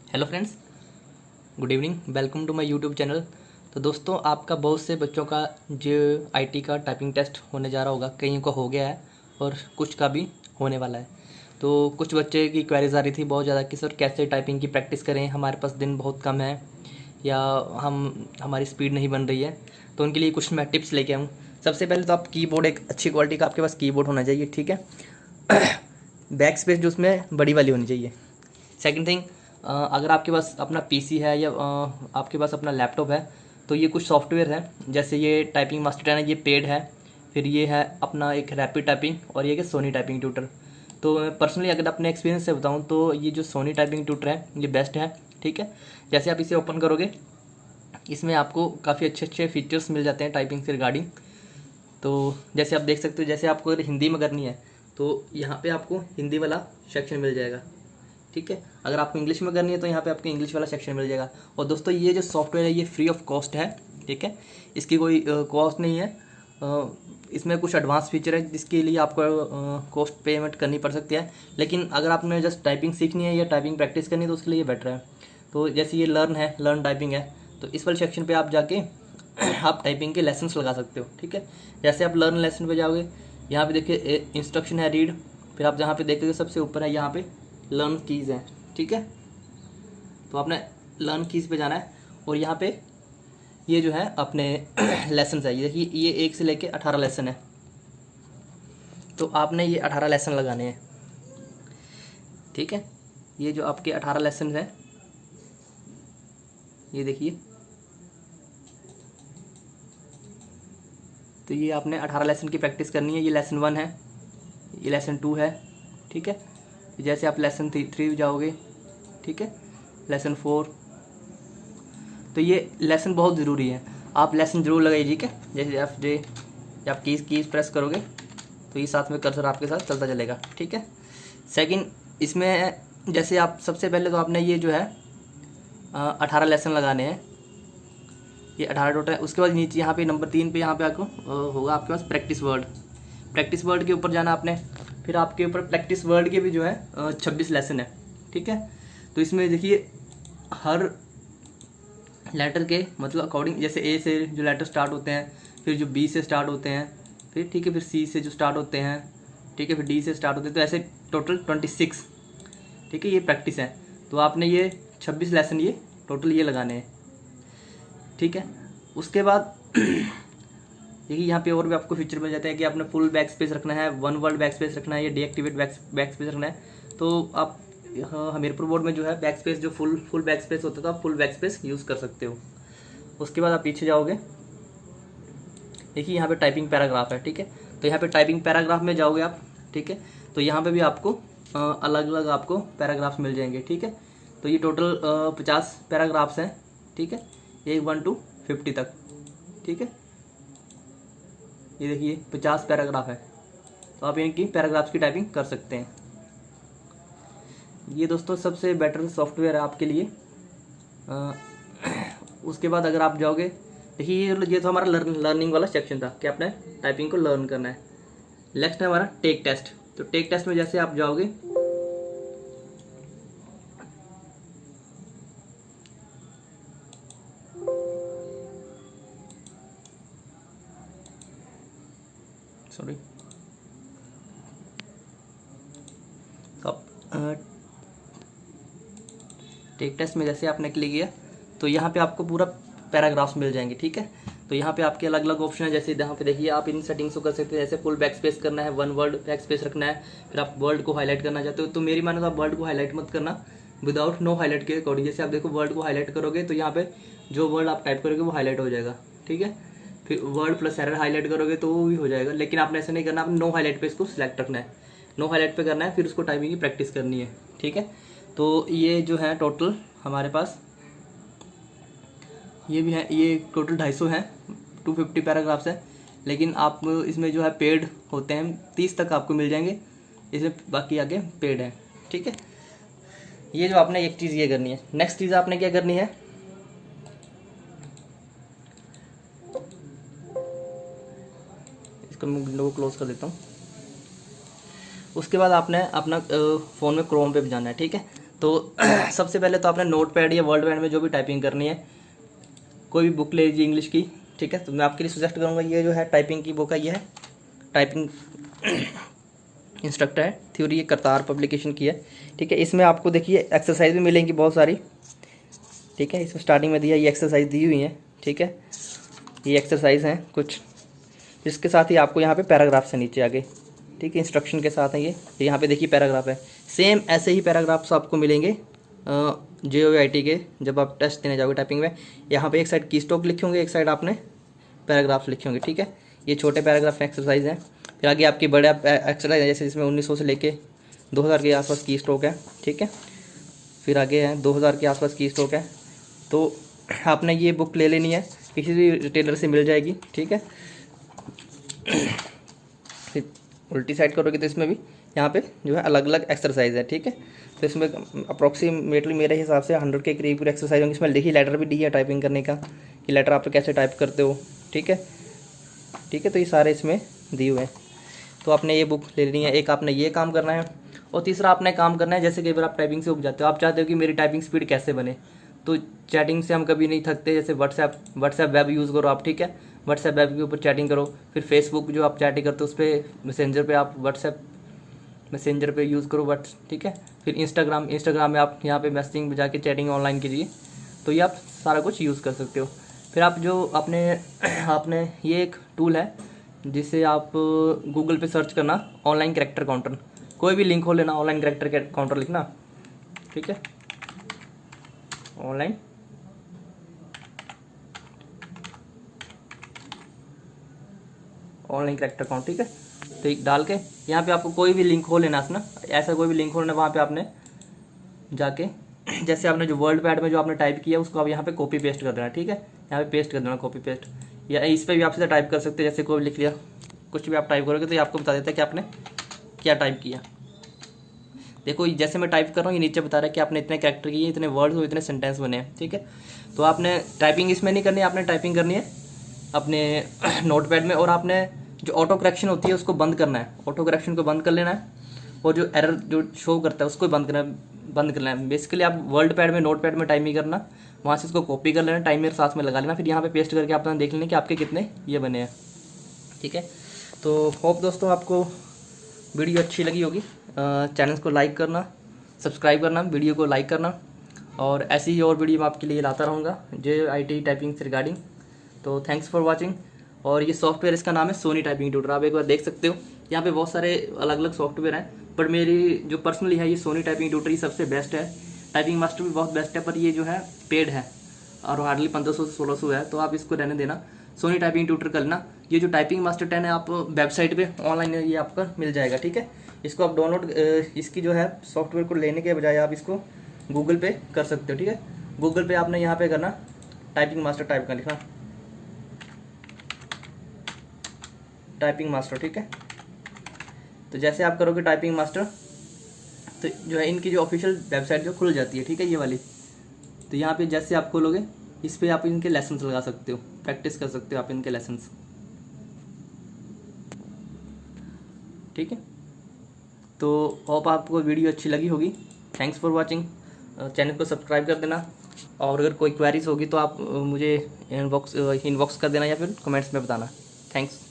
Hello friends, good evening. Welcome to my YouTube channel. तो दोस्तों, आपका बहुत से बच्चों का जो आईटी का टाइपिंग टेस्ट होने जा रहा होगा, कईयों का हो गया है और कुछ का भी होने वाला है। तो कुछ बच्चे की क्वेरीज आ रही थी बहुत ज़्यादा कि सर कैसे टाइपिंग की प्रैक्टिस करें, हमारे पास दिन बहुत कम है या हमारी स्पीड नहीं बन रही है। तो उनके लिए कुछ मैं टिप्स लेके आऊँ। सबसे पहले तो आप कीबोर्ड, एक अच्छी क्वालिटी का आपके पास कीबोर्ड होना चाहिए, ठीक है। बैक स्पेस जो उसमें बड़ी वाली होनी चाहिए। सेकंड थिंग, अगर आपके पास अपना पीसी है या आपके पास अपना लैपटॉप है तो ये कुछ सॉफ्टवेयर है, जैसे ये टाइपिंग मास्टर 10 है, ये पेड है। फिर ये है अपना एक रैपिड टाइपिंग और ये है सोनी टाइपिंग ट्यूटर। तो मैं पर्सनली अगर अपने एक्सपीरियंस से बताऊं तो ये जो सोनी टाइपिंग ट्यूटर है ये बेस्ट है, ठीक है। जैसे आप इसे ओपन करोगे, इसमें आपको काफ़ी अच्छे अच्छे फीचर्स मिल जाते हैं टाइपिंग से रिगार्डिंग। तो जैसे आप देख सकते हो, जैसे आपको अगर हिंदी में करनी है तो यहाँ पे आपको हिंदी वाला सेक्शन मिल जाएगा, ठीक है। अगर आपको इंग्लिश में करनी है तो यहाँ पे आपको इंग्लिश वाला सेक्शन मिल जाएगा। और दोस्तों, ये जो सॉफ्टवेयर है ये फ्री ऑफ कॉस्ट है, ठीक है। इसकी कोई कॉस्ट नहीं है। इसमें कुछ एडवांस फीचर है जिसके लिए आपको कॉस्ट पेमेंट करनी पड़ सकती है, लेकिन अगर आपने जस्ट टाइपिंग सीखनी है या टाइपिंग प्रैक्टिस करनी है तो उसके लिए बेटर है। तो जैसे ये लर्न टाइपिंग है, तो इस वाले सेक्शन पर आप जाके आप टाइपिंग के लेसन्स लगा सकते हो, ठीक है। जैसे आप लर्न लेसन पे जाओगे, यहाँ पे देखिए इंस्ट्रक्शन है रीड, फिर आप जहाँ पे देखोगे सबसे ऊपर है यहाँ पे लर्न कीज़ है, ठीक है। तो आपने लर्न कीज़ पे जाना है और यहाँ पे ये जो है अपने लेसन है, ये देखिए ये 1 से लेके 18 लेसन है। तो आपने ये 18 लेसन लगाने हैं, ठीक है। ये जो आपके 18 लेसन है, ये देखिए, तो ये आपने 18 लेसन की प्रैक्टिस करनी है। ये लेसन 1 है, ये लेसन 2 है, ठीक है। जैसे आप लेसन 3 जाओगे, ठीक है, लेसन 4। तो ये लेसन बहुत ज़रूरी है, आप लेसन ज़रूर लगाइए, ठीक है। जैसे आप कीज़ प्रेस करोगे तो ये साथ में कर्सर आपके साथ चलता चलेगा, ठीक है। सेकंड, इसमें जैसे आप सबसे पहले तो आपने ये जो है 18 लेसन लगाने हैं, ये 18 टोटल है। उसके बाद नीचे यहाँ पे नंबर 3 पे यहाँ पे आपको होगा आपके पास प्रैक्टिस वर्ड के ऊपर जाना आपने। फिर आपके ऊपर प्रैक्टिस वर्ड के भी जो है 26 लेसन है, ठीक है। तो इसमें देखिए हर लेटर के मतलब अकॉर्डिंग, जैसे ए से जो लेटर स्टार्ट होते हैं, फिर जो बी से स्टार्ट होते हैं, फिर ठीक है, फिर सी से जो स्टार्ट होते हैं, ठीक है, फिर डी से स्टार्ट होते हैं, तो ऐसे टोटल 26, ठीक है, ये प्रैक्टिस है। तो आपने ये 26 लेसन ये टोटल ये लगाने हैं, ठीक है। उसके बाद देखिए यहाँ पे और भी आपको फीचर मिल जाते हैं कि आपने फुल बैक स्पेस रखना है, 1 वर्ड बैक स्पेस रखना है, या डीएक्टिवेट बैक स्पेस रखना है। तो आप हमीरपुर बोर्ड में जो है बैक स्पेस जो फुल बैक स्पेस होता है, तो आप फुल बैक स्पेस यूज़ कर सकते हो। उसके बाद आप पीछे जाओगे, देखिए यहाँ पे टाइपिंग पैराग्राफ है, ठीक है। तो यहाँ पे टाइपिंग पैराग्राफ में जाओगे आप, ठीक है। तो यहाँ पे भी आपको अलग अलग आपको पैराग्राफ्स मिल जाएंगे, ठीक है। तो ये टोटल 50 पैराग्राफ्स हैं, ठीक है, ये 1 to 50 तक, ठीक है। ये देखिए 50 पैराग्राफ है, तो आप इनकी पैराग्राफ्स की टाइपिंग कर सकते हैं। ये दोस्तों सबसे बेटर सॉफ्टवेयर है आपके लिए। उसके बाद अगर आप जाओगे, देखिए ये तो हमारा लर्निंग वाला सेक्शन था कि आपने टाइपिंग को लर्न करना है। नेक्स्ट है हमारा टेक टेस्ट। तो टेक टेस्ट में जैसे आप जाओगे, सॉरी, तो आप टेक टेस्ट में जैसे आपने क्लिक किया तो यहाँ पे आपको पूरा पैराग्राफ्स मिल जाएंगे, ठीक है। तो यहाँ पे आपके अलग अलग ऑप्शन है, जैसे यहाँ पे देखिए आप इन सेटिंग्स को कर सकते हैं। जैसे फुल बैक स्पेस करना है, 1 वर्ड बैक स्पेस रखना है, फिर आप वर्ड को हाईलाइट करना चाहते हो तो मेरी माने तो आप वर्ड को हाईलाइट मत करना, विदाउट नो हाईलाइट के अकॉर्डिंग। जैसे आप देखो वर्ड को हाईलाइट करोगे तो यहाँ पे जो वर्ड आप टाइप करोगे वो हाईलाइट हो जाएगा, ठीक है। फिर वर्ड प्लस एरर हाईलाइट करोगे तो वो भी हो जाएगा, लेकिन आपने ऐसा नहीं करना, आपने नो हाईलाइट पे इसको सिलेक्ट रखना है, नो हाईलाइट पे करना है, फिर उसको टाइपिंग की प्रैक्टिस करनी है, ठीक है। तो ये जो है टोटल हमारे पास ये भी है, ये टोटल 250 हैं, 250 पैराग्राफ्स हैं। लेकिन आप इसमें जो है पेड होते हैं, 30 तक आपको मिल जाएंगे, इसमें बाकी आगे पेड है, ठीक है। ये जो आपने एक चीज़ ये करनी है। नेक्स्ट चीज़ आपने क्या करनी है, इसको मैं विंडो को क्लोज कर देता हूँ। उसके बाद आपने अपना फ़ोन में क्रोम पे जाना है, ठीक है। तो सबसे पहले तो आपने नोटपैड या वर्डपैड में जो भी टाइपिंग करनी है, कोई भी बुक ले लीजिए इंग्लिश की, ठीक है। तो मैं आपके लिए सजेस्ट करूँगा, ये जो है टाइपिंग की बुक है, ये है टाइपिंग इंस्ट्रक्टर है थ्योरी, ये करतार पब्लिकेशन की है, ठीक है। इसमें आपको देखिए एक्सरसाइज भी मिलेंगी बहुत सारी, ठीक है। इसमें स्टार्टिंग में दिया ये एक्सरसाइज दी हुई है, ठीक है। ये एक्सरसाइज हैं कुछ, जिसके साथ ही आपको यहाँ पे पैराग्राफ्स है नीचे आगे, ठीक है, इंस्ट्रक्शन के साथ है ये यहाँ पे देखिए पैराग्राफ है। सेम ऐसे ही पैराग्राफ्स आपको मिलेंगे JOIT के, जब आप टेस्ट देने जाओगे टाइपिंग में। यहाँ पे एक साइड की स्ट्रोक लिखे होंगे, एक साइड आपने पैराग्राफ्स लिखे होंगे, ठीक है। ये छोटे पैराग्राफ एक्सरसाइज हैं। फिर आगे आपकी बड़े एक्सरसाइज है, जैसे इसमें 1900 से लेके 2000 के आसपास की स्ट्रोक है, ठीक है। फिर आगे है 2000 के आसपास की स्ट्रोक है। तो आपने ये बुक ले लेनी है, किसी भी रिटेलर से मिल जाएगी, ठीक है। फिर उल्टी साइड करोगे तो इसमें भी यहाँ पे जो है अलग अलग एक्सरसाइज है, ठीक है। तो इसमें अप्रॉक्सीमेटली मेरे हिसाब से 100 के करीब एक्सरसाइज होंगे। इसमें देखिए लेटर भी दी है टाइपिंग करने का, कि लेटर आप कैसे टाइप करते हो, ठीक है, ठीक है। तो ये सारे इसमें दिए हुए हैं। तो आपने ये बुक ले लेनी है, एक आपने ये काम करना है, और तीसरा आपने काम करना है, जैसे कई बार आप टाइपिंग से उब जाते हो, आप चाहते हो कि मेरी टाइपिंग स्पीड कैसे बने, तो चैटिंग से हम कभी नहीं थकते। जैसे व्हाट्सएप वेब यूज़ करो आप, ठीक है, व्हाट्सएप वेब के ऊपर चैटिंग करो। फिर फेसबुक जो आप चैटिंग करते हो उस पर मैसेंजर पे आप व्हाट्सएप मैसेंजर पे यूज़ करो ठीक है। फिर इंस्टाग्राम में आप यहाँ पे मैसेजिंग बजा के चैटिंग ऑनलाइन कीजिए, तो ये आप सारा कुछ यूज़ कर सकते हो। फिर आप जो आपने ये एक टूल है जिसे आप गूगल पे सर्च करना, ऑनलाइन कैरेक्टर काउंटर, कोई भी लिंक हो लेना, ऑनलाइन कैरेक्टर काउंटर लिखना, ठीक है, ऑनलाइन कैरेक्टर काउंट, ठीक है। तो डाल के यहाँ पे आपको कोई भी लिंक हो लेना अपना, ऐसा कोई भी लिंक हो लेना, वहाँ पे आपने जाके जैसे आपने जो वर्ड पैड में जो आपने टाइप किया उसको आप यहाँ पे कॉपी पेस्ट कर देना, ठीक है। यहाँ पे पेस्ट कर देना, कॉपी पेस्ट, या इस पर भी आप सीधा टाइप कर सकते हैं। जैसे कोई लिख लिया, कुछ भी आप टाइप करोगे तो ये आपको बता देता है कि आपने क्या टाइप किया। देखो जैसे मैं टाइप कर रहा हूँ, ये नीचे बता रहा है कि आपने इतने कैरेक्टर किए, इतने वर्ड्स और इतने सेंटेंस बने हैं, ठीक है। तो आपने टाइपिंग इसमें नहीं करनी है, आपने टाइपिंग करनी है अपने नोटपैड में, और आपने जो ऑटो करेक्शन होती है उसको बंद करना है, ऑटो करेक्शन को बंद कर लेना है, और जो एरर जो शो करता है उसको बंद करना है। बेसिकली आप वर्ड पैड में नोटपैड में टाइप नहीं करना, वहाँ से उसको कॉपी कर लेना, टाइमर साथ में लगा लेना, फिर यहाँ पे पेस्ट करके अपना देख लेना कि आपके कितने ये बने हैं, ठीक है। तो होप दोस्तों आपको वीडियो अच्छी लगी होगी। चैनल को लाइक करना, सब्सक्राइब करना, वीडियो को लाइक करना, और ऐसी ही और वीडियो मैं आपके लिए लाता रहूँगा JOIT टाइपिंग से रिगार्डिंग। तो थैंक्स फॉर वॉचिंग। और ये सॉफ्टवेयर इसका नाम है सोनी टाइपिंग ट्यूटर, आप एक बार देख सकते हो। यहाँ पे बहुत सारे अलग अलग सॉफ्टवेयर हैं, पर मेरी जो पर्सनली है ये सोनी टाइपिंग ट्यूटर ही सबसे बेस्ट है। टाइपिंग मास्टर भी बहुत बेस्ट है, पर ये जो है पेड है और हार्डली 1500 से 1600 है, तो आप इसको रहने देना, सोनी टाइपिंग ट्यूटर कर लेना। ये जो टाइपिंग मास्टर 10 है आप वेबसाइट पे ऑनलाइन ये आपका मिल जाएगा, ठीक है। इसको आप डाउनलोड, इसकी जो है सॉफ्टवेयर को लेने के बजाय आप इसको गूगल पे कर सकते हो, ठीक है। गूगल पे आपने यहाँ पे करना टाइपिंग मास्टर, टाइप कर लिखना टाइपिंग मास्टर, ठीक है। तो जैसे आप करोगे टाइपिंग मास्टर, तो जो है इनकी जो ऑफिशियल वेबसाइट जो खुल जाती है, ठीक है, ये वाली। तो यहाँ पे जैसे आप खोलोगे, इस पर आप इनके लेसन्स लगा सकते हो, प्रैक्टिस कर सकते हो आप इनके लेसन्स, ठीक है। तो होप आपको वीडियो अच्छी लगी होगी। Thanks for watching. चैनल को सब्सक्राइब कर देना, और अगर कोई क्वेरीज होगी तो आप मुझे इनबॉक्स कर देना या फिर कमेंट्स में बताना। थैंक्स।